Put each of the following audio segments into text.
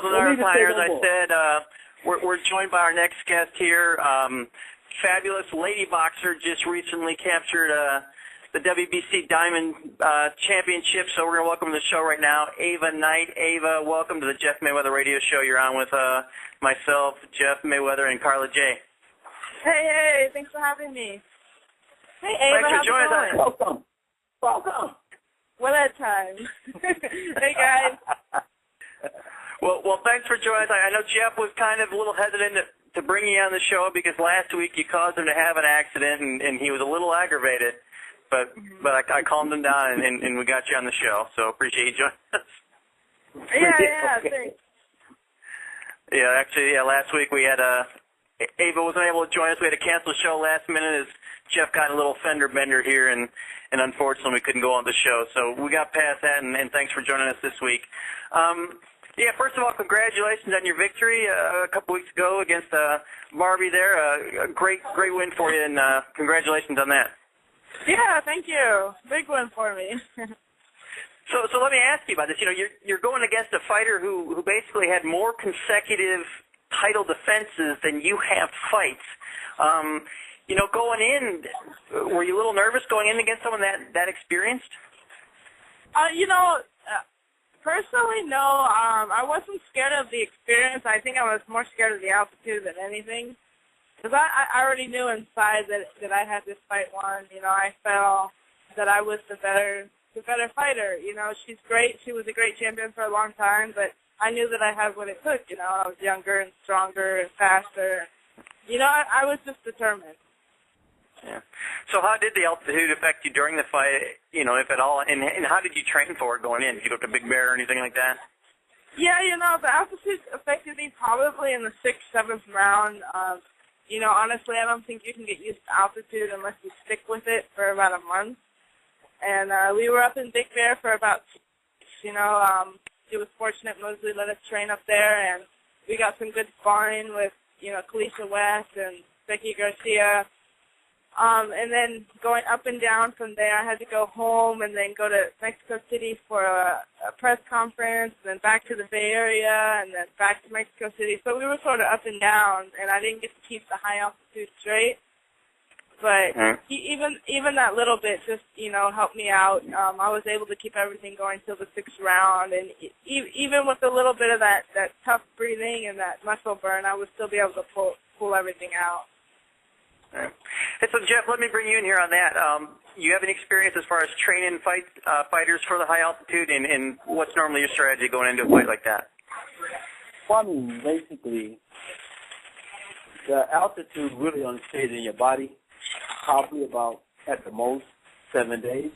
Pioneers, I said we're joined by our next guest here. Fabulous lady boxer, just recently captured the WBC Diamond Championship, so we're going to welcome to the show right now Ava Knight. Ava, welcome to the Jeff Mayweather radio show. You're on with myself, Jeff Mayweather, and Carla J. Hey, thanks for having me. Hey, Ava, thanks for joining us. Welcome. What a time. Hey, guys. Well, thanks for joining us. I know Jeff was kind of a little hesitant to bring you on the show because last week you caused him to have an accident, and he was a little aggravated. But I calmed him down, and we got you on the show, so appreciate you joining us. Yeah, thanks. Yeah, actually, last week we had Ava wasn't able to join us. We had to cancel the show last minute as Jeff got a little fender bender here, and unfortunately we couldn't go on the show. So we got past that, and thanks for joining us this week. First of all, congratulations on your victory a couple weeks ago against Barbie there. A great win for you, and congratulations on that. Yeah, thank you. Big one for me. So let me ask you about this. You know, you're going against a fighter who basically had more consecutive title defenses than you have fights. You know, going in, were you a little nervous going in against someone that experienced? Personally, no. I wasn't scared of the experience. I think I was more scared of the altitude than anything. Because I already knew inside that I had this fight won. You know, I felt that I was the better fighter. You know, she's great. She was a great champion for a long time, but I knew that I had what it took. You know, I was younger and stronger and faster. You know, I was just determined. Yeah. So how did the altitude affect you during the fight, you know, if at all, and how did you train for it going in? Did you go to Big Bear or anything like that? Yeah, you know, the altitude affected me probably in the 6th, 7th round. You know, honestly, I don't think you can get used to altitude unless you stick with it for about a month. And we were up in Big Bear for about 2 weeks, you know. It was fortunate Mosley let us train up there, and we got some good sparring with, you know, Kalisha West and Becky Garcia. And then going up and down from there, I had to go home and then go to Mexico City for a press conference, and then back to the Bay Area, and then back to Mexico City. So we were sort of up and down, and I didn't get to keep the high altitude straight. But even that little bit just, you know, helped me out. I was able to keep everything going till the 6th round, and even with a little bit of that tough breathing and that muscle burn, I would still be able to pull everything out. Right. Hey, so Jeff, let me bring you in here on that. You have any experience as far as training fighters for the high altitude, and what's normally your strategy going into a fight like that? Well, I mean, basically, the altitude really only stays in your body probably about, at the most, 7 days.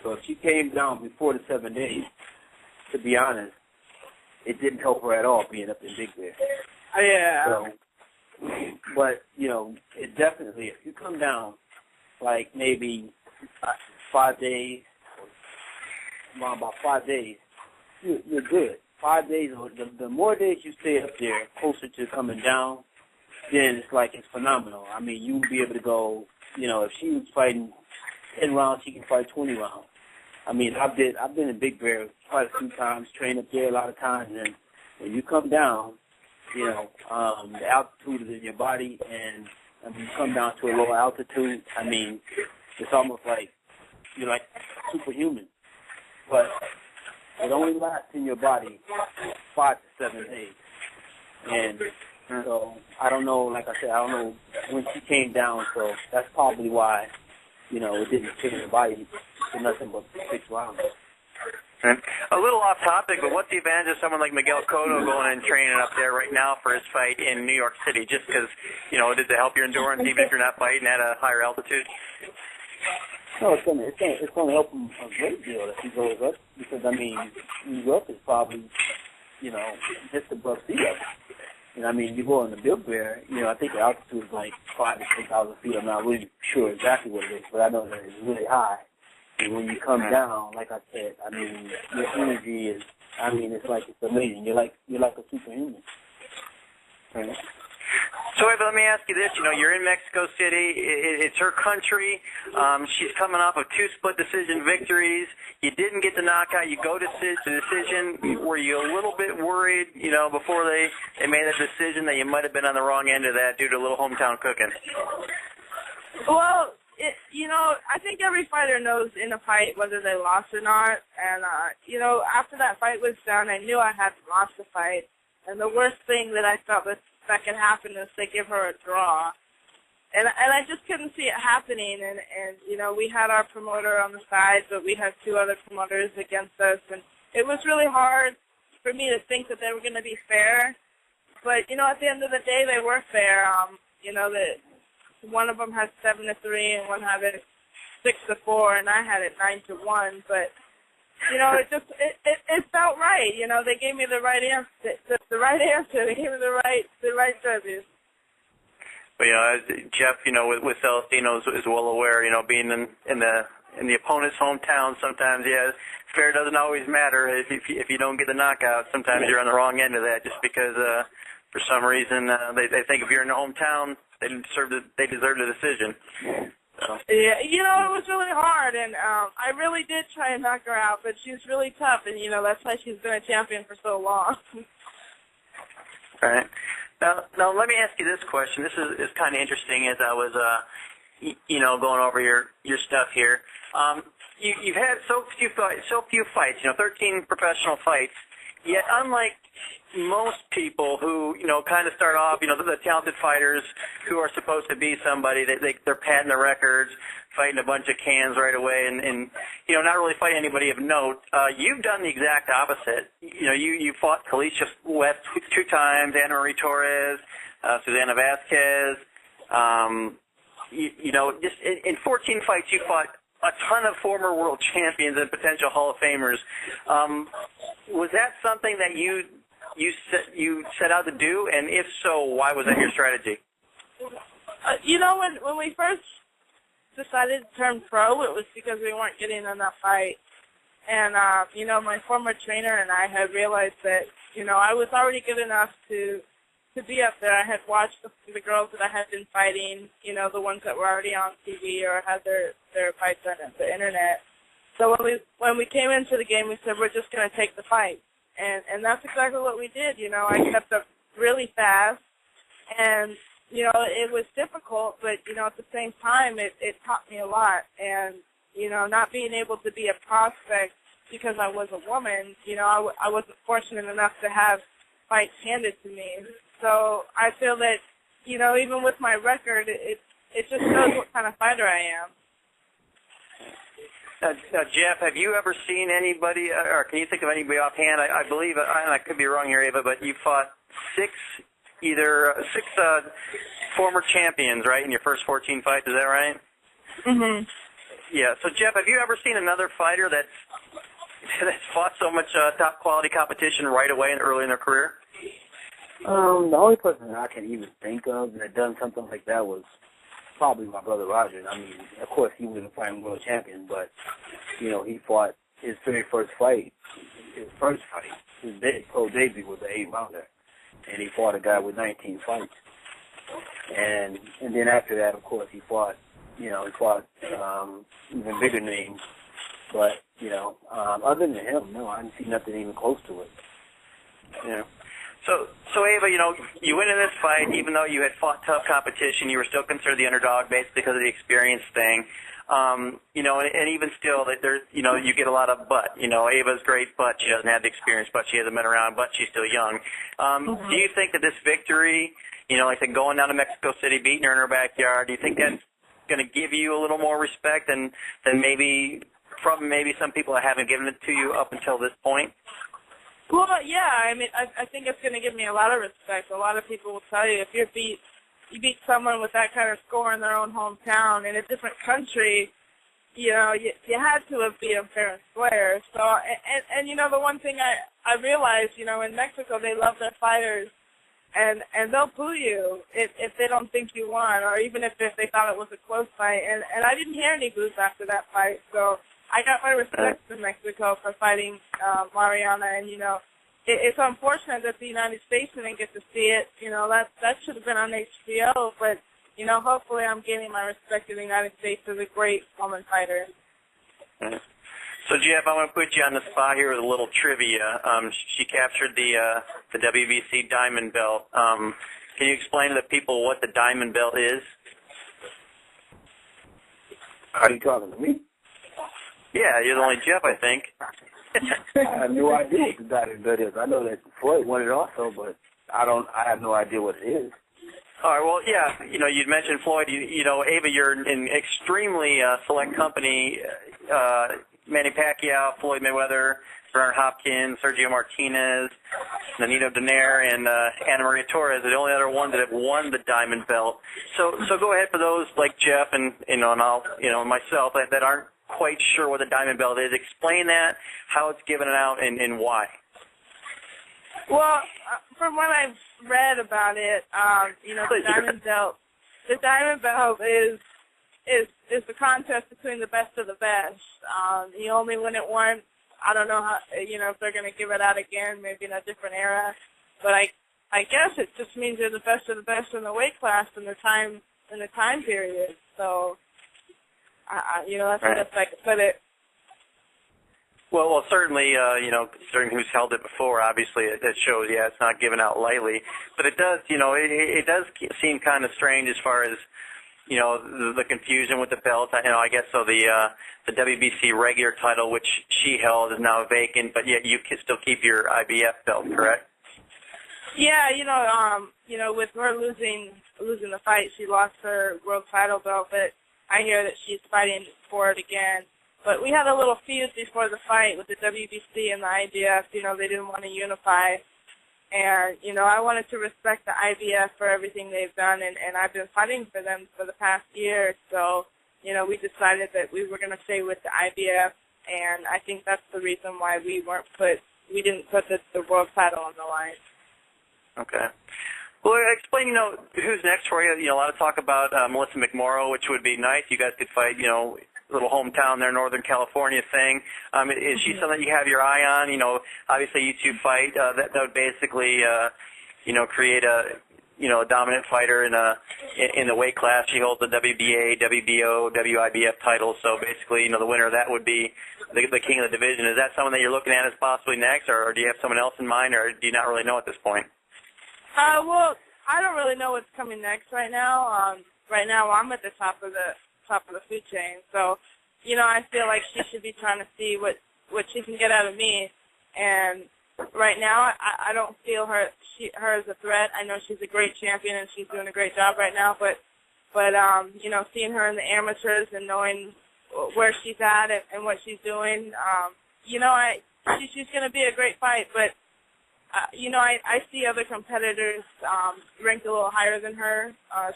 So if she came down before the 7 days, to be honest, it didn't help her at all being up in Big Bear. Yeah. So, but, you know, it definitely, if you come down, like maybe 5 days, about 5 days, you're good. 5 days, the more days you stay up there, closer to coming down, then it's phenomenal. I mean, you'll be able to go, you know, if she was fighting 10 rounds, she can fight 20 rounds. I mean, I've been in Big Bear quite a few times, trained up there a lot of times, and when you come down, you know, the altitude is in your body, and when you come down to a lower altitude, I mean, it's almost like you're like superhuman. But it only lasts in your body 5 to 7 days. And so I don't know, like I said, I don't know when she came down, so that's probably why, you know, it didn't fit in the body for nothing but 6 rounds. Okay. A little off topic, but what's the advantage of someone like Miguel Cotto going and training up there right now for his fight in New York City? Just because, you know, does it help your endurance even if you're not fighting at a higher altitude? No, it's gonna help him a great deal if he goes up, because I mean, New York is probably, you know, just above sea level. And I mean, you go in the Big Bear, you know, I think the altitude is like 5,000 to 6,000 feet. I'm not really sure exactly what it is, but I know that it's really high. And when you come down, like I said, I mean, your energy is, I mean, it's amazing. You're like a superhuman. Right. So let me ask you this. You're in Mexico City. It's her country. She's coming off of 2 split decision victories. You didn't get the knockout. You go to decision. Were you a little bit worried, before they made that decision that you might have been on the wrong end of that due to a little hometown cooking? Well, I think every fighter knows in a fight whether they lost or not. And, after that fight was done, I knew I had lost the fight. And the worst thing that I felt that could happen is they give her a draw. And I just couldn't see it happening. And we had our promoter on the side, but we had 2 other promoters against us. And it was really hard for me to think that they were going to be fair. But, at the end of the day, they were fair. That one of them had 7-3 and one had it 6-4, and I had it 9-1. But it felt right. They gave me the right answer. The right answer. They gave me the right judges. But Jeff, with Celestino is well aware. Being in the opponent's hometown, sometimes fair doesn't always matter. If you don't get the knockout, sometimes you're on the wrong end of that, just because for some reason they think if you're in the hometown, they deserve the decision. So. Yeah, it was really hard, and I really did try and knock her out, but she's really tough, and that's why she's been a champion for so long. All right. Now let me ask you this question. This is kind of interesting as I was, going over your stuff here. You've had so few fights, 13 professional fights. Yet, unlike most people who, kind of start off, the talented fighters who are supposed to be somebody, they're padding their records, fighting a bunch of cans right away, and not really fighting anybody of note. You've done the exact opposite. You fought Kalisha West 2 times, Ana Marie Torres, Susana Vasquez. Just in 14 fights, you fought a ton of former world champions and potential Hall of Famers. Was that something that you set out to do? And if so, why was that your strategy? When we first decided to turn pro, it was because we weren't getting enough fights. And, my former trainer and I had realized that, I was already good enough to be up there. I had watched the girls that I had been fighting, the ones that were already on TV or had their fights on the internet. So when we came into the game, we said, we're just going to take the fight. And that's exactly what we did. I kept up really fast, and, it was difficult, but, at the same time, it taught me a lot. And, not being able to be a prospect because I was a woman, I wasn't fortunate enough to have fights handed to me. So I feel that, even with my record, it just shows what kind of fighter I am. Now, Jeff, have you ever seen anybody, or can you think of anybody offhand? I believe, and I could be wrong here, Ava, but you fought six former champions, right, in your first 14 fights. Is that right? Mm-hmm. Yeah. So, Jeff, have you ever seen another fighter that's fought so much top quality competition right away and early in their career? The only person I can even think of that done something like that was probably my brother Roger. I mean, of course, he wasn't fighting world champion, but, he fought his very first fight. His pro debut was an 8-rounder, and he fought a guy with 19 fights. And then after that, of course, he fought even bigger names. But, other than him, no, I didn't see nothing even close to it. Yeah. So Ava, you went in this fight, even though you had fought tough competition, you were still considered the underdog based because of the experience thing. And even still, you get a lot of but. Ava's great, but she doesn't have the experience, but she hasn't been around, but she's still young. Do you think that this victory, like I said, going down to Mexico City, beating her in her backyard, do you think that's going to give you a little more respect than maybe some people that haven't given it to you up until this point? Well, yeah, I mean, I think it's going to give me a lot of respect. A lot of people will tell you if you beat someone with that kind of score in their own hometown in a different country, you had to have beat them fair and square. So, and the one thing I realized, in Mexico, they love their fighters, and they'll boo you if they don't think you won, or even if they thought it was a close fight. And I didn't hear any boos after that fight, so I got my respect in Mexico for fighting Mariana, and it's unfortunate that the United States didn't get to see it. You know, that should have been on HBO, but, you know, hopefully I'm gaining my respect in the United States as a great woman fighter. Right. So, Jeff, I'm going to put you on the spot here with a little trivia. She captured the WBC Diamond Belt. Can you explain to the people what the Diamond Belt is? Are you talking to me? Yeah, you're the only Jeff, I think. I have no idea what the Diamond Belt is. I know that Floyd won it also, but I have no idea what it is. All right, well, yeah, you know, you'd mentioned Floyd. You know, Ava, you're in extremely select company. Manny Pacquiao, Floyd Mayweather, Bernard Hopkins, Sergio Martinez, Nonito Donaire, and Ana Maria Torres are the only other ones that have won the Diamond Belt. So go ahead for those like Jeff and myself that aren't quite sure what the Diamond Belt is. Explain that, how it's given out, and why. Well, from what I've read about it, you know, the Diamond Belt is the contest between the best of the best. You only win it once. I don't know how, you know, if they're going to give it out again, maybe in a different era. But I guess it just means you're the best of the best in the weight class in the time period. So, you know, that's the best I could put it. Well, certainly, you know, considering who's held it before, obviously it shows, yeah, it's not given out lightly. But it does, you know, it does seem kind of strange as far as, you know, the confusion with the belt. You know, I guess so. The WBC regular title, which she held, is now vacant, but yet you can still keep your IBF belt, correct? Yeah, you know, with her losing the fight, she lost her world title belt, but I hear that she's fighting for it again. But we had a little feud before the fight with the WBC and the IBF. You know, they didn't want to unify. And, you know, I wanted to respect the IBF for everything they've done, and I've been fighting for them for the past year. So, you know, we decided that we were going to stay with the IBF, and I think that's the reason why we didn't put the world title on the line. Okay. Well, explain, you know, who's next for you. You know, a lot of talk about Melissa McMorrow, which would be nice. You guys could fight, you know, little hometown there, Northern California thing. Is she something that you have your eye on? You know, obviously you two fight. That would basically, you know, create a dominant fighter in the weight class. She holds the WBA, WBO, WIBF titles. So basically, you know, the winner of that would be the king of the division. Is that someone that you're looking at as possibly next, or do you have someone else in mind, or do you not really know at this point? Well, I don't really know what's coming next right now. Right now, I'm at the top of the food chain. So, you know, I feel like she should be trying to see what she can get out of me. And right now, I don't feel her as a threat. I know she's a great champion and she's doing a great job right now. But you know, seeing her in the amateurs and knowing where she's at and what she's doing, you know, she's going to be a great fight. But you know, I see other competitors ranked a little higher than her.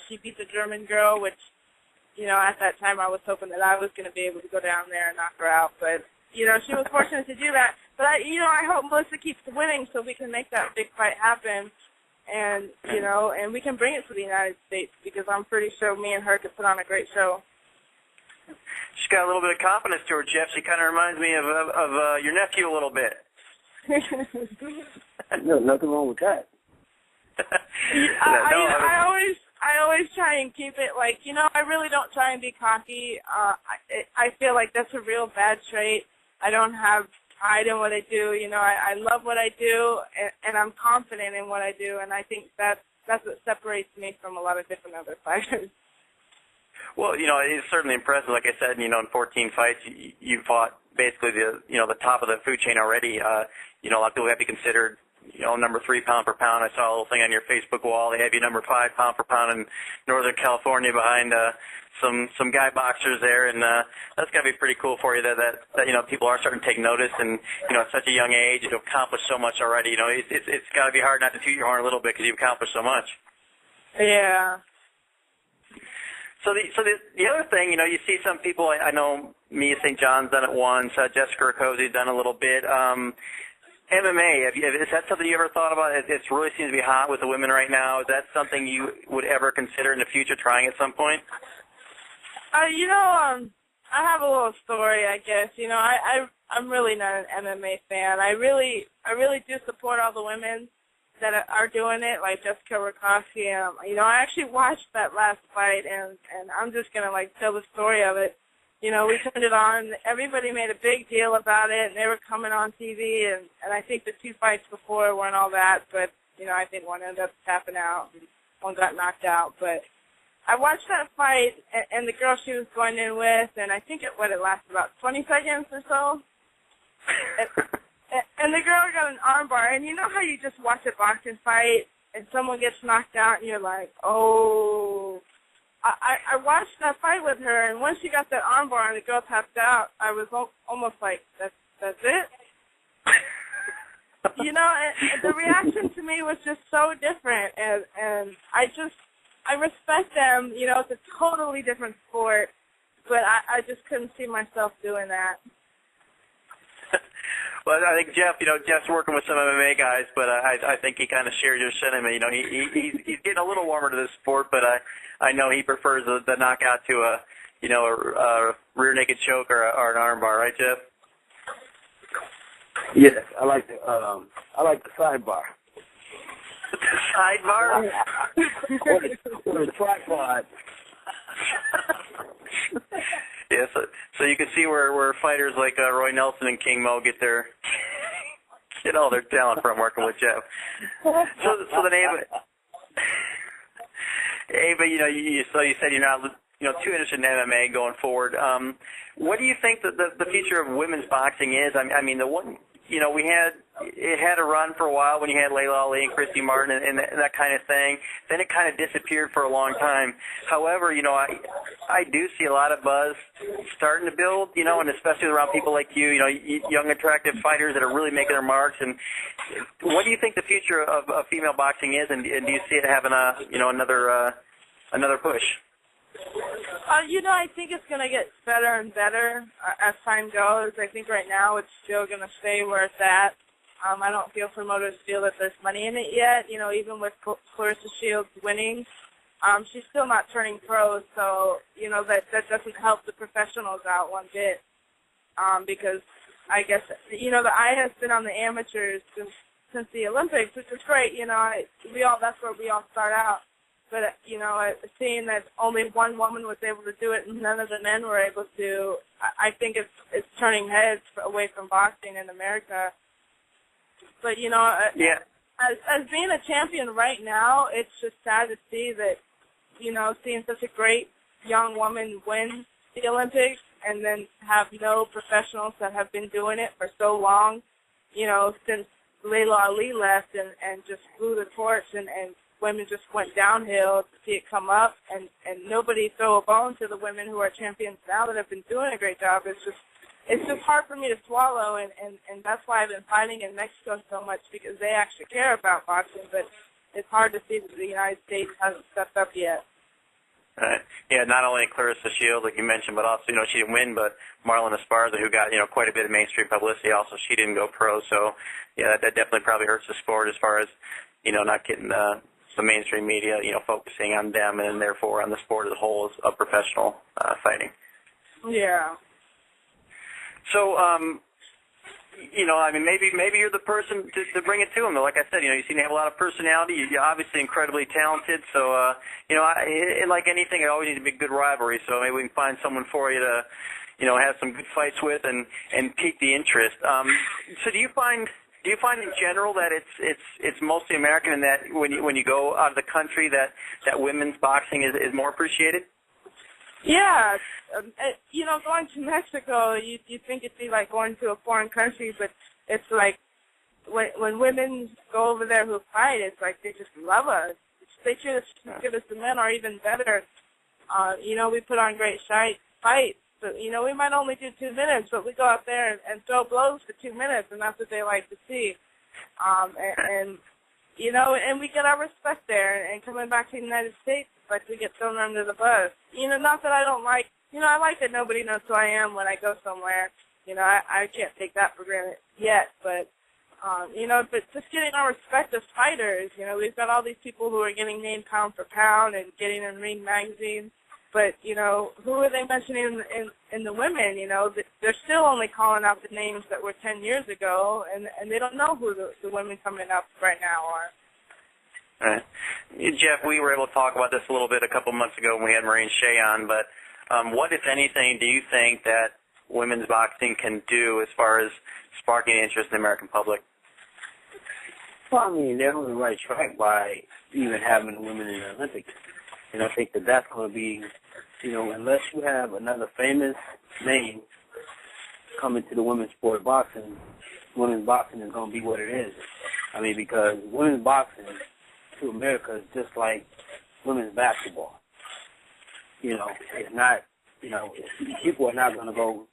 She beat the German girl, which, you know, at that time I was hoping that I was going to be able to go down there and knock her out. But, you know, she was fortunate to do that. But, I hope Melissa keeps winning so we can make that big fight happen. And, you know, and we can bring it to the United States because I'm pretty sure me and her could put on a great show. She's got a little bit of confidence to her, Jeff. She kind of reminds me of your nephew a little bit. No, nothing wrong with that. I always try and keep it like, you know, I really don't try and be cocky. I feel like that's a real bad trait. I don't have pride in what I do. You know, I love what I do, and I'm confident in what I do, and I think that's what separates me from a lot of different other fighters. Well, you know, it's certainly impressive. Like I said, you know, in 14 fights, you fought basically the top of the food chain already. You know, a lot of people have you considered, you know, number 3 pound for pound. I saw a little thing on your Facebook wall. They have you number 5 pound for pound in Northern California behind some guy boxers there, and that's got to be pretty cool for you that you know, people are starting to take notice, and you know, at such a young age, you've accomplished so much already. You know, it's got to be hard not to toot your horn a little bit because you've accomplished so much. Yeah. So the other thing, you know, you see some people. I know Mia St. John's done it once. Jessica Rakoczy's done a little bit. MMA, is that something you ever thought about? It really seems to be hot with the women right now. Is that something you would ever consider in the future trying at some point? You know, have a little story, I guess. You know, I'm really not an MMA fan. I really do support all the women that are doing it, like Jessica Rakowski. You know, I actually watched that last fight, and I'm just gonna like tell the story of it. You know, we turned it on. Everybody made a big deal about it, and they were coming on TV. And I think the 2 fights before weren't all that, but you know, I think one ended up tapping out, and one got knocked out. But I watched that fight, and the girl she was going in with, and I think it lasted about 20 seconds or so. And the girl got an armbar, and you know how you just watch a boxing fight, and someone gets knocked out, and you're like, oh. I watched that fight with her, and once she got that armbar and the girl tapped out, I was almost like, that's it? You know, and the reaction to me was just so different, and I respect them. You know, it's a totally different sport, but I just couldn't see myself doing that. Well, I think Jeff's working with some MMA guys, but I think he kind of shares your sentiment. You know, he's getting a little warmer to this sport, but I know he prefers the knockout to a rear naked choke or an armbar, right, Jeff? Yes, I like the sidebar. The sidebar? or the tripod. Yeah, so you can see where fighters like Roy Nelson and King Mo get all their talent from working with Jeff. So then, Ava, you said you're not too interested in MMA going forward. What do you think that the future of women's boxing is? I mean, the one it had a run for a while when you had Layla Ali and Christy Martin and that kind of thing. Then it kind of disappeared for a long time. However, I do see a lot of buzz starting to build, and especially around people like you, young, attractive fighters that are really making their marks. And what do you think the future of female boxing is, and do you see it having another push? I think it's going to get better and better as time goes. I think right now it's still going to stay where it's at. I don't feel promoters feel that there's money in it yet. Even with Clarissa Shields winning, she's still not turning pro, so, that doesn't help the professionals out one bit. Because I guess, the eye has been on the amateurs since the Olympics, which is great. That's where we all start out. But, seeing that only one woman was able to do it and none of the men were able to, I think it's turning heads away from boxing in America. But, yeah. as being a champion right now, it's just sad to see that, seeing such a great young woman win the Olympics and then have no professionals that have been doing it for so long, since Layla Ali left and just blew the torch and women just went downhill to see it come up, and nobody throw a bone to the women who are champions now that have been doing a great job. It's just hard for me to swallow, and that's why I've been fighting in Mexico so much, because they actually care about boxing, but it's hard to see that the United States hasn't stepped up yet. Right. Yeah, not only Clarissa Shields, like you mentioned, but also, she didn't win, but Marlon Esparza, who got, quite a bit of mainstream publicity, also she didn't go pro, so, yeah, that definitely probably hurts the sport as far as, not getting the mainstream media, focusing on them and therefore on the sport as a whole of professional fighting. Yeah. So, maybe you're the person to bring it to them. Like I said, you seem to have a lot of personality. You're obviously incredibly talented. So, like anything, it always needs to be a good rivalry. So maybe we can find someone for you to, have some good fights with and pique the interest. So do you find in general that it's mostly American, and that when you go out of the country that women's boxing is more appreciated? Yeah, going to Mexico, you think it'd be like going to a foreign country, but it's like when women go over there who fight, it's like they just love us. They treat us as good as the men, or even better. We put on great fights. But, we might only do 2 minutes, but we go out there and throw blows for 2 minutes, and that's what they like to see. And we get our respect there. And coming back to the United States, it's like we get thrown under the bus. Not that I don't like, I like that nobody knows who I am when I go somewhere. I can't take that for granted yet, but, but just getting our respect as fighters, we've got all these people who are getting named pound for pound and getting in Ring magazines. But, you know, who are they mentioning in the women? You know, they're still only calling out the names that were 10 years ago, and they don't know who the women coming up right now are. Right. Jeff, we were able to talk about this a little bit a couple months ago when we had Maureen Shea on, but what, if anything, do you think that women's boxing can do as far as sparking interest in the American public? Well, I mean, they're on the right track by even having women in the Olympics. And I think that that's going to be, you know, unless you have another famous name coming to the women's sport of boxing, women's boxing is going to be what it is. I mean, because women's boxing to America is just like women's basketball. You know, it's not, you know, people are not going to go,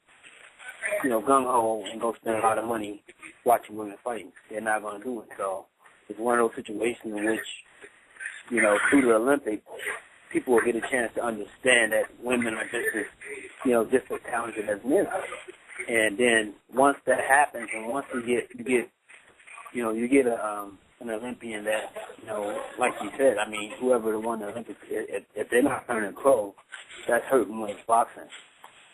you know, gung-ho and go spend a lot of money watching women fighting. They're not going to do it. So it's one of those situations in which, you know, through the Olympics, people will get a chance to understand that women are just as, you know, just as talented as men are. And then once that happens, and once you get an Olympian that, you know, like you said, I mean, whoever won the Olympics, if they're not turning pro, that's hurting women's boxing.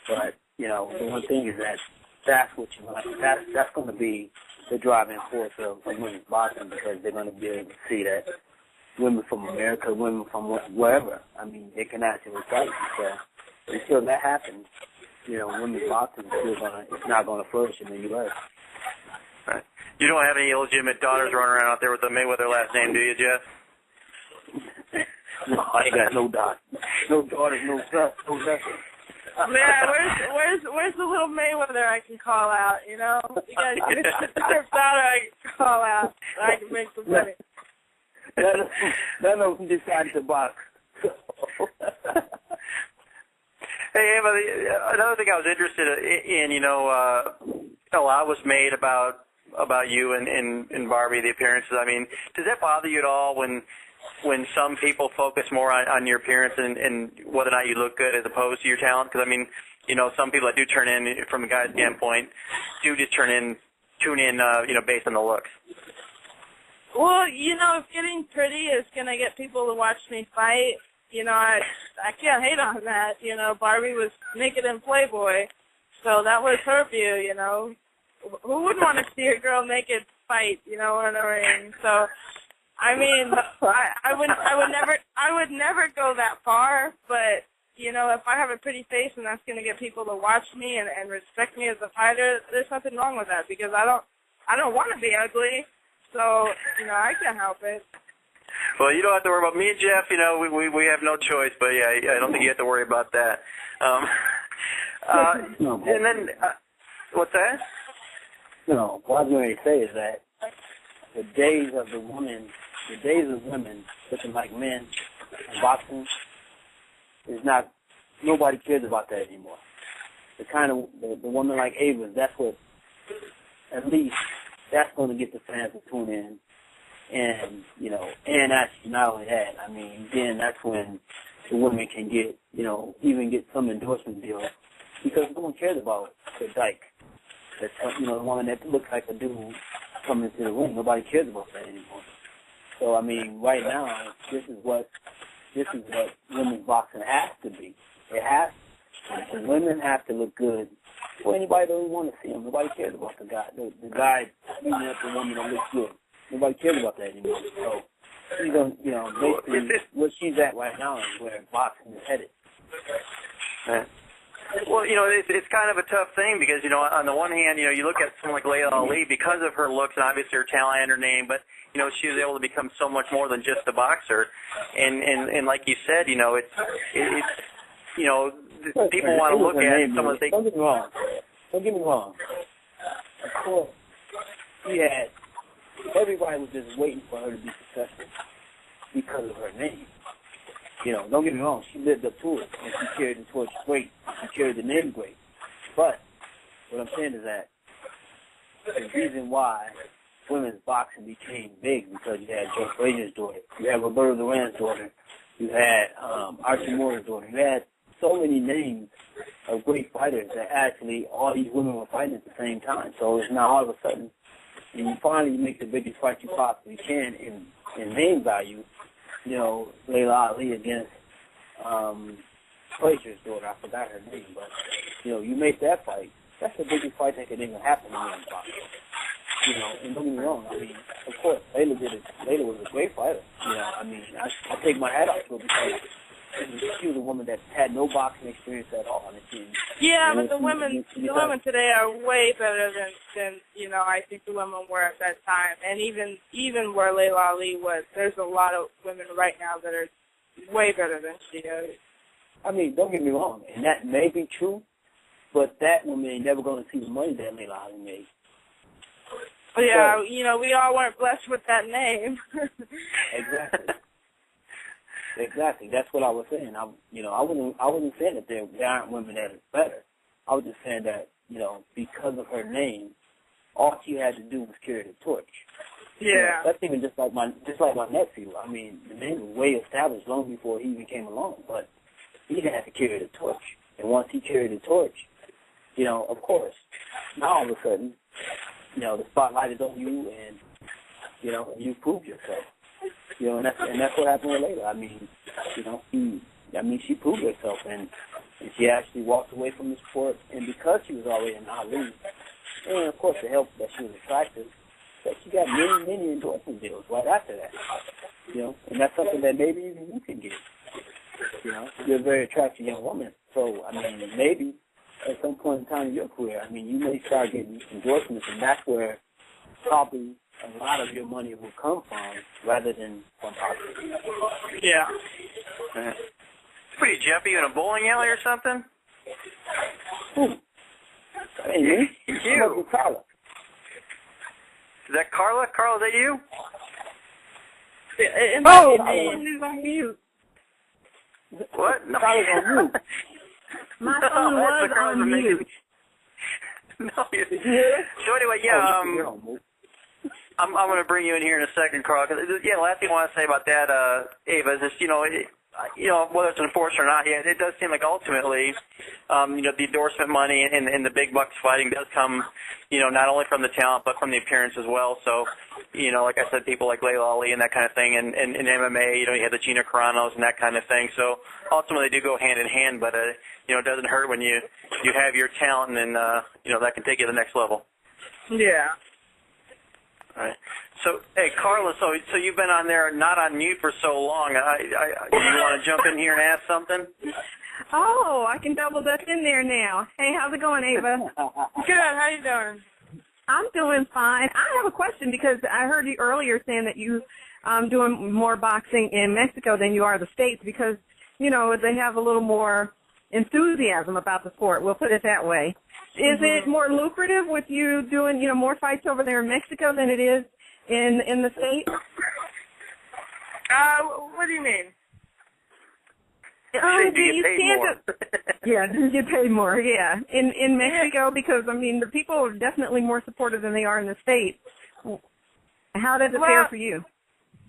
But, you know, the one thing is that that's what you want. That's going to be the driving force of women's boxing, because they're going to be able to see that women from America, women from wherever, I mean, they can actually fight. So until that happens, you know, women's boxing is not going to flourish in the U.S. Right. You don't have any illegitimate daughters running around out there with the Mayweather last name, do you, Jeff? No, I ain't got no daughters. No daughters, no sons, no nothing. Man, where's the little Mayweather I can call out, you know? You got a daughter I can call out so I can make some money. None of them decided to box. Hey, Ava, another thing I was interested in, you know, a lot was made about you and Barbie, the appearances. I mean, does that bother you at all when some people focus more on your appearance and whether or not you look good as opposed to your talent? Because, I mean, you know, some people that do turn in, from a guy's standpoint, do just tune in, you know, based on the looks. Well, you know, if getting pretty is going to get people to watch me fight, you know, I can't hate on that. You know, Barbie was naked in Playboy, so that was her view, you know. Who wouldn't want to see a girl naked fight, you know, in a ring? So, I mean, I would never go that far, but, you know, if I have a pretty face and that's going to get people to watch me and respect me as a fighter, there's nothing wrong with that, because I don't want to be ugly. So, you know, I can't help it. Well, you don't have to worry about me and Jeff. You know, we have no choice. But, yeah, I don't think you have to worry about that. And then, what's that? No, what I was going to say is that the days of women looking like men in boxing is not, nobody cares about that anymore. The kind of, the woman like Ava, that's what, at least, that's going to get the fans to tune in. And, you know, and actually not only that, I mean, then that's when the women can get, you know, even get some endorsement deals, because no one cares about the dyke. That's, you know, the woman that looks like a dude coming into the ring. Nobody cares about that anymore. So, I mean, right now, this is what women's boxing has to be. It has to. The women have to look good. Well, anybody doesn't want to see them. Nobody cares about the guy. The guy beating up the woman that looks good. Nobody cares about that anymore. So she's going, you know, basically where she's at right now is where boxing is headed. Right. Well, you know, it's kind of a tough thing because, you know, on the one hand, you know, you look at someone like Layla Ali because of her looks and obviously her talent and her name, but, you know, she was able to become so much more than just a boxer. And like you said, you know, it's you know, people want to look at someone. Don't get me wrong. Don't get me wrong. Of course, everybody was just waiting for her to be successful because of her name. You know, don't get me wrong, she lived up to it, and she carried the torch great. She carried the name great. But what I'm saying is that the reason why women's boxing became big, because you had Joe Frazier's daughter, you had Roberto Duran's daughter, you had Archie Moore's daughter, you had so many names of great fighters that actually all these women were fighting at the same time. So it's now all of a sudden, and you finally make the biggest fight you possibly can in name value, you know, Layla Ali against Frazier's daughter. I forgot her name, but you make that fight. That's the biggest fight that could even happen in one boxing. And don't get me wrong. I mean, of course, Layla did it. Layla was a great fighter. I mean, I take my hat off to her because she was a woman that had no boxing experience at all. But the women today are way better than I think the women were at that time. And even where Layla Ali was, there's a lot of women right now that are way better than she is. I mean, don't get me wrong, and that may be true, but that woman ain't never going to see the money that Layla Ali made. Yeah, we all weren't blessed with that name. Exactly. Exactly. That's what I was saying. I wasn't saying that there aren't women that are better. I was just saying that, because of her name, all she had to do was carry the torch. Yeah. That's even just like my nephew. I mean, the name was way established long before he even came along, but he had to carry the torch. And once he carried the torch, of course, now all of a sudden, the spotlight is on you, and you prove yourself. And that's what happened with Layla. I mean, she proved herself, and she actually walked away from the sport. And because she was already in Ali, and of course it helped that she was attractive, that she got many endorsement deals right after that. And that's something that maybe even you can get. You're a very attractive young woman, so I mean, maybe at some point in time in your career, I mean, you may start getting endorsements, and that's where probably a lot of your money will come from, rather than from boxing. Yeah. What are you, Jeff? Are you in a bowling alley or something? Hey, me? You. Carla. Is that Carla? Carla, is that you? He's on mute. What? No. Carla's on mute. My phone was on mute. No, so anyway, yeah, I'm going to bring you in here in a second, Carl. Cause, last thing I want to say about that, Ava, is just, whether it's enforced or not, it does seem like ultimately, the endorsement money and the big bucks fighting does come, not only from the talent but from the appearance as well. So, like I said, people like Layla Ali and that kind of thing, and in MMA, you have the Gina Carano's and that kind of thing. So ultimately, they do go hand in hand, but it doesn't hurt when you have your talent, and that can take you to the next level. Yeah. All right. So, hey, Carla, so you've been on there, not on mute for so long. You want to jump in here and ask something? Oh, I can double dutch in there now. Hey, how's it going, Ava? Good. How you doing? I'm doing fine. I have a question because I heard you earlier saying that you doing more boxing in Mexico than you are the States because, they have a little more enthusiasm about the sport. We'll put it that way. Is it more lucrative with you doing, more fights over there in Mexico than it is in the States? What do you mean? Do you pay more? Yeah, do you get paid more? Yeah, in Mexico because the people are definitely more supportive than they are in the States. How does it fare for you?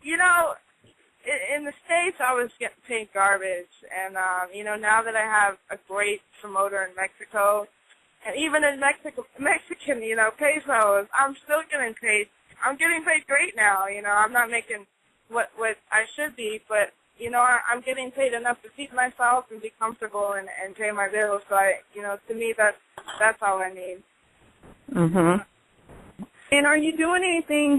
In the States, I was getting paid garbage, and now that I have a great promoter in Mexico, and even in Mexican, pesos, I'm still getting paid. I'm getting paid great now. I'm not making what I should be, but I'm getting paid enough to feed myself and be comfortable and pay my bills. So to me, that's all I need. Mhm. And are you doing anything?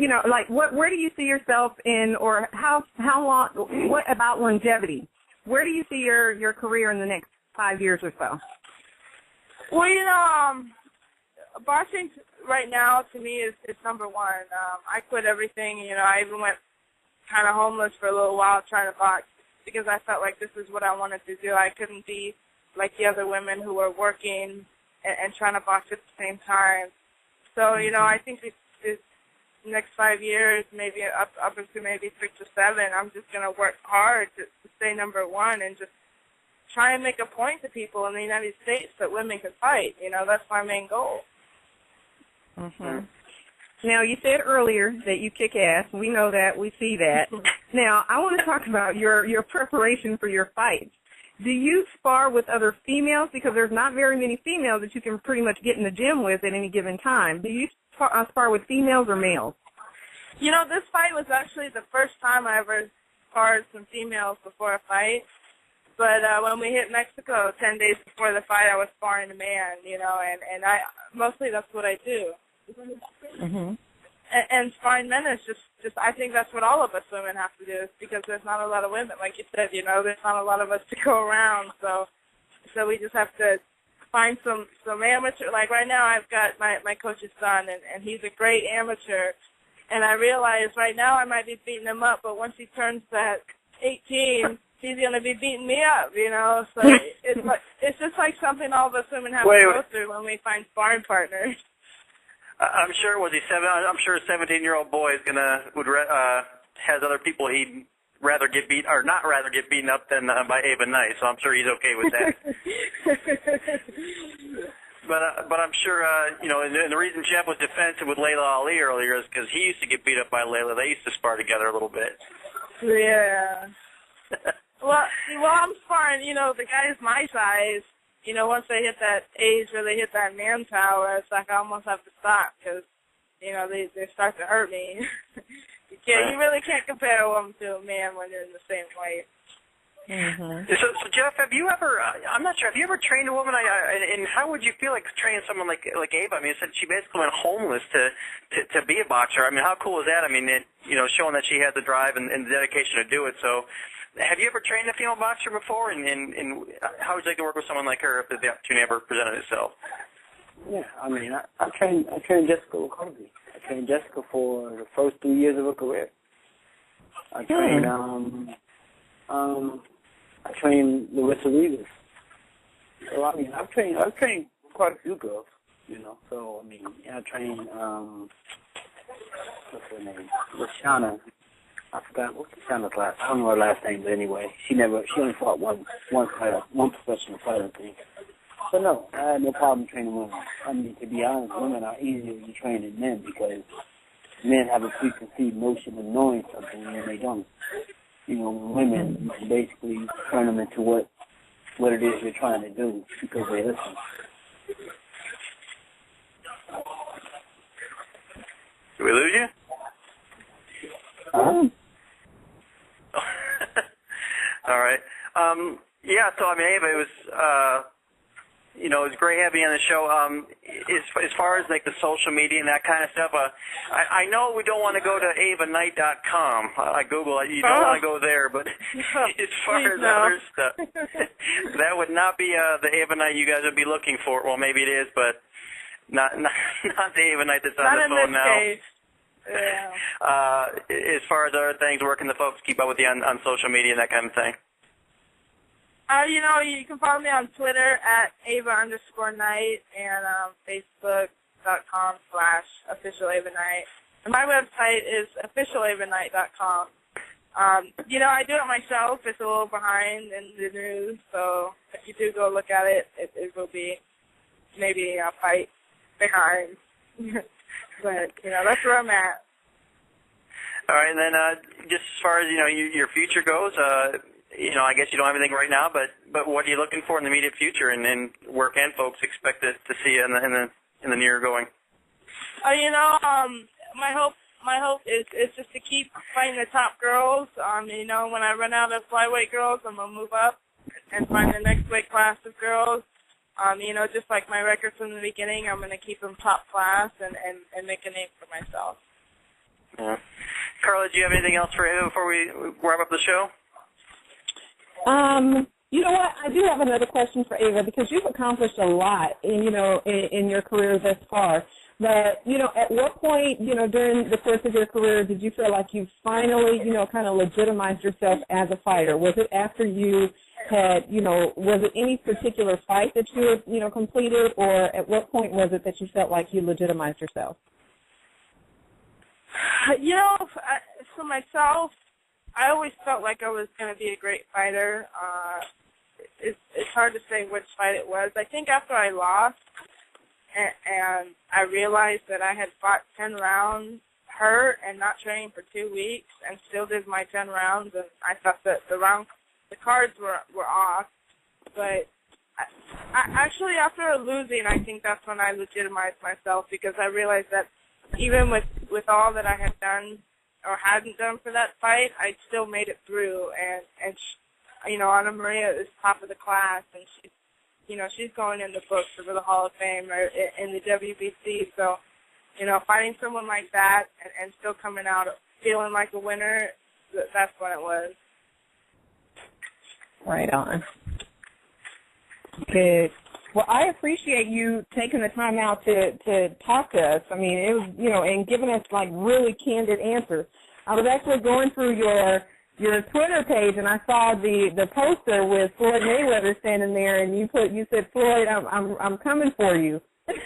Where do you see yourself in, or how long? What about longevity? Where do you see your career in the next 5 years or so? Well, boxing right now to me is number one. I quit everything. I even went kind of homeless for a little while trying to box because I felt like this is what I wanted to do. I couldn't be like the other women who were working and trying to box at the same time. So, I think this next 5 years, maybe up into maybe 6 or 7, I'm just going to work hard to stay number one and just try and make a point to people in the United States that women can fight. That's my main goal. Mm-hmm. Now, you said earlier that you kick ass. We know that. We see that. Now, I want to talk about your preparation for your fights. Do you spar with other females? Because there's not very many females that you can pretty much get in the gym with at any given time. Do you spar with females or males? This fight was actually the first time I ever sparred some females before a fight. But when we hit Mexico 10 days before the fight, I was sparring a man, you know, and I mostly that's what I do. Mm-hmm. And sparring men is just I think that's what all of us women have to do, is because there's not a lot of women, like you said, you know, there's not a lot of us to go around, so we just have to find some amateur. Like right now, I've got my coach's son, and he's a great amateur, and I realize right now I might be beating him up, but once he turns that 18, he's gonna be beating me up, you know. So it's just like something all of us women have to go through when we find sparring partners. I'm sure I'm sure a 17-year-old boy is has other people he'd rather get beat or not rather get beaten up than by Ava Knight. So I'm sure he's okay with that. But I'm sure you know, and the reason Jeff was defensive with Layla Ali earlier is because he used to get beat up by Layla. They used to spar together a little bit. Yeah. Well, I'm sparring. You know, the guys my size. You know, once they hit that age where they hit that manpower, it's like I almost have to stop because, you know, they start to hurt me. You really can't compare a woman to a man when they're in the same weight. Mm-hmm. So Jeff, have you ever? I'm not sure. Have you ever trained a woman? And how would you feel like training someone like Ava? I mean, it said she basically went homeless to be a boxer. I mean, how cool is that? I mean, showing that she had the drive and the dedication to do it. So, have you ever trained a female boxer before? And how would you like to work with someone like her if the opportunity ever presented itself? Yeah, I mean, I trained Jessica McCarthy. I trained Jessica for the first 3 years of her career. I trained I trained Larissa Rivas. So I mean, I've trained quite a few girls, you know. So I mean, I trained what's her name, Lashana. I forgot what's Lashana's last. I don't know her last name, but anyway, she only fought one professional fighter, I think. So no, I had no problem training women. I mean, to be honest, women are easier to train than men because men have a preconceived notion of knowing something and they don't. You know, women, you can basically turn them into what it is you're trying to do because they listen. Did we lose you? All right. Yeah, so, I mean, Ava, it was, it was great having you on the show. As far as, like, the social media and that kind of stuff, I know we don't want to go to avanight.com. I Google it. You don't want to go there, but as far as other stuff, that would not be the Ava Knight you guys would be looking for. Well, maybe it is, but not the Ava Knight that's on the phone now. Case. Yeah. As far as other things, where can the folks keep up with you on social media and that kind of thing? You can follow me on Twitter at Ava_Knight and Facebook.com/officialavannight. And my website is officialavanight.com. I do it myself. It's a little behind in the news, so if you do go look at it, it will be maybe a fight behind. But, that's where I'm at. All right, and then just as far as, your future goes, I guess you don't have anything right now, but what are you looking for in the immediate future, and then where can folks expect to see you in the near going? My hope is just to keep fighting the top girls. When I run out of flyweight girls, I'm going to move up and find the next weight class of girls. Just like my record from the beginning, I'm going to keep them top class and make a name for myself. Yeah. Carla, do you have anything else for Ava before we wrap up the show? You know what? I do have another question for Ava because you've accomplished a lot, in your career thus far. But, at what point, during the course of your career did you feel like you finally, kind of legitimized yourself as a fighter? Was it after you had, was it any particular fight that you had, completed, or at what point was it that you felt like you legitimized yourself? For myself, I always felt like I was going to be a great fighter. It's hard to say which fight it was. I think after I lost and I realized that I had fought 10 rounds hurt and not training for 2 weeks and still did my 10 rounds, and I thought that the cards were off. But actually after losing, I think that's when I legitimized myself because I realized that even with all that I had done or hadn't done for that fight, I still made it through, and Anna Maria is top of the class, and she's going in the books for the Hall of Fame or in the WBC. So, finding someone like that and still coming out feeling like a winner, that's what it was. Right on. Good. Well, I appreciate you taking the time out to talk to us. I mean, it was, and giving us like really candid answers. I was actually going through your Twitter page, and I saw the poster with Floyd Mayweather standing there, and you said, Floyd, I'm coming for you. Well,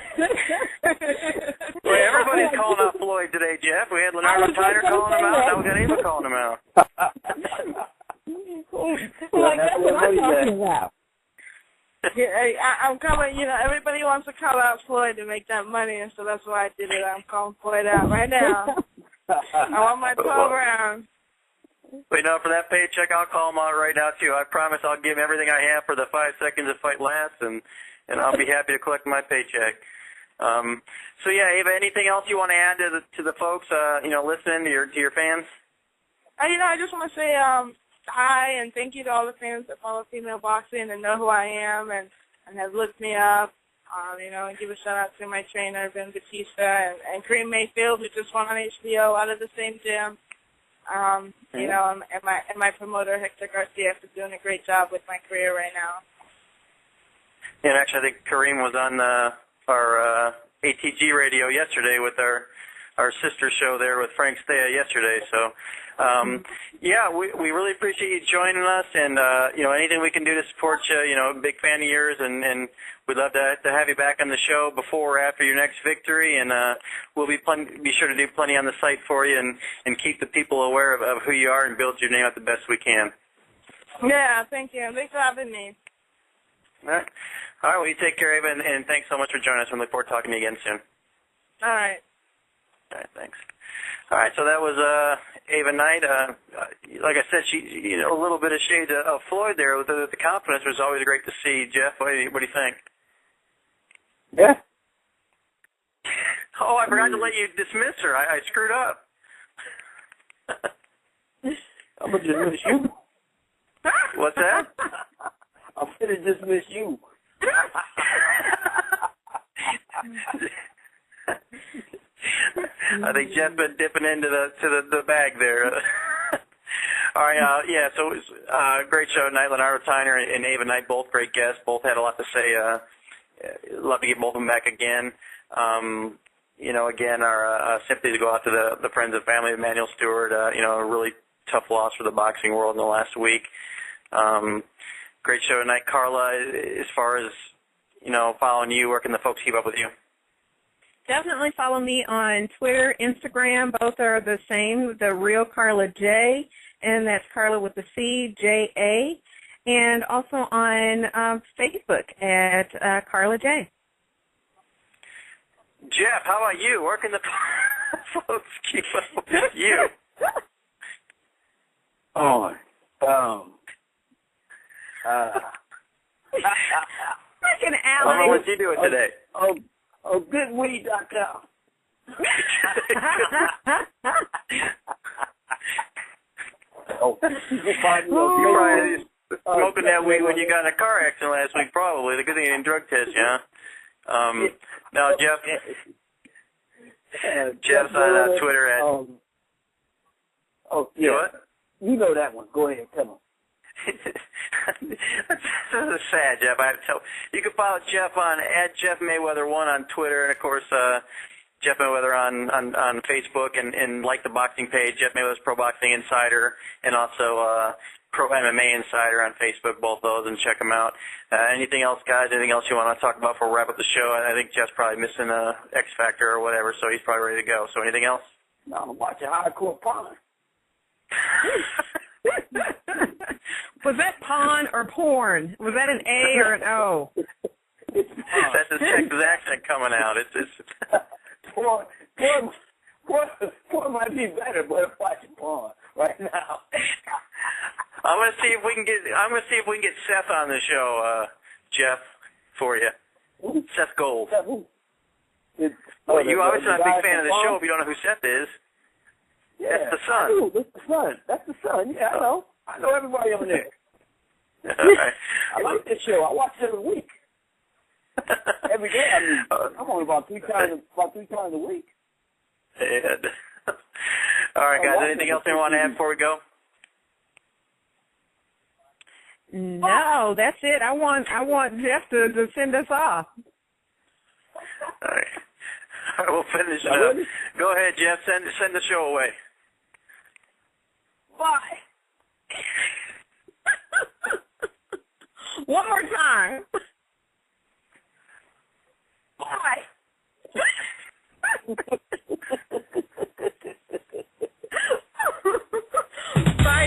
everybody's calling out Floyd today, Jeff. We had Leonardo Tyner calling him out. Now we got Ava calling him out. Like, that's what I'm talking about. Yeah, I'm coming. Everybody wants to call out Floyd to make that money, and so that's why I did it. I'm calling Floyd out right now. I want my 12 rounds. But for that paycheck, I'll call him out right now too. I promise I'll give him everything I have for the 5 seconds the fight lasts, and I'll be happy to collect my paycheck. So yeah, Ava, anything else you want to add to the folks, listening to your fans? I just want to say hi and thank you to all the fans that follow female boxing and know who I am and have looked me up. And give a shout out to my trainer, Ben Batista, and Kareem Mayfield, who just won on HBO out of the same gym. And my promoter, Hector Garcia, is doing a great job with my career right now. And actually, I think Kareem was on our ATG radio yesterday with our sister show there with Frank Stea yesterday. So, we really appreciate you joining us, and anything we can do to support you. A big fan of yours, and we'd love to have you back on the show before or after your next victory, and we'll be sure to do plenty on the site for you, and keep the people aware of who you are and build your name out the best we can. Yeah, thank you. Thanks for having me. All right. Well, you take care, Ava, and thanks so much for joining us. We look forward to talking to you again soon. All right. All right, thanks. All right, so that was Ava Knight. Like I said, she a little bit of shade of Floyd there. With the confidence was always great to see. Jeff, what do you think? Yeah. Oh, I forgot to let you dismiss her. I screwed up. I'm going to dismiss you. What's that? I'm going to dismiss you. I think Jeff's been dipping into the bag there. All right, so it was great show tonight. Leonardo Tyner and Ava Knight, both great guests. Both had a lot to say. Love to get both of them back again. Again, our sympathies go out to the friends and family of Emmanuel Stewart. A really tough loss for the boxing world in the last week. Great show tonight. Carla, as far as, following you, where can the folks keep up with you? Definitely follow me on Twitter, Instagram. Both are the same, The Real Carla J, and that's Carla with the C, J-A, and also on Facebook at Carla J. Jeff, how about you? Where can the folks keep up with you? Freaking Alex. What was you doing today? Goodweed.com. You probably smoking that weed when you got in a car accident last week, probably. The good thing you didn't drug test you, huh? Now, Jeff's on Twitter at... yeah. What? You know that one. Go ahead. Tell him. This is sad, Jeff. I have to tell you can follow Jeff on @JeffMayweather1 on Twitter, and of course Jeff Mayweather on Facebook, and like the boxing page, Jeff Mayweather's Pro Boxing Insider, and also Pro MMA Insider on Facebook. Both those, and check them out. Anything else, guys? Anything else you want to talk about before we wrap up the show? I think Jeff's probably missing a X Factor or whatever, so he's probably ready to go. So anything else? No, I'm watching Hardcore Porn. Was that pawn or porn? Was that an A or an O? That's his Texas accent coming out. It's porn might be better, but I'm watching porn right now. I'm gonna see if we can get Seth on the show, Jeff, for you. Ooh. Seth Gold. Well, you obviously not a big fan of the show if you don't know who Seth is. Yeah, that's the son. That's the son. Yeah, I know everybody on there. I like this show. I watch it every week. Every day. I mean, I'm only about three times a week. And, all right, guys. Anything else you want to add before we go? No, that's it. I want Jeff to send us off. All right. All right, we'll finish it up. Go ahead, Jeff. Send the show away. Bye. One more time. Bye.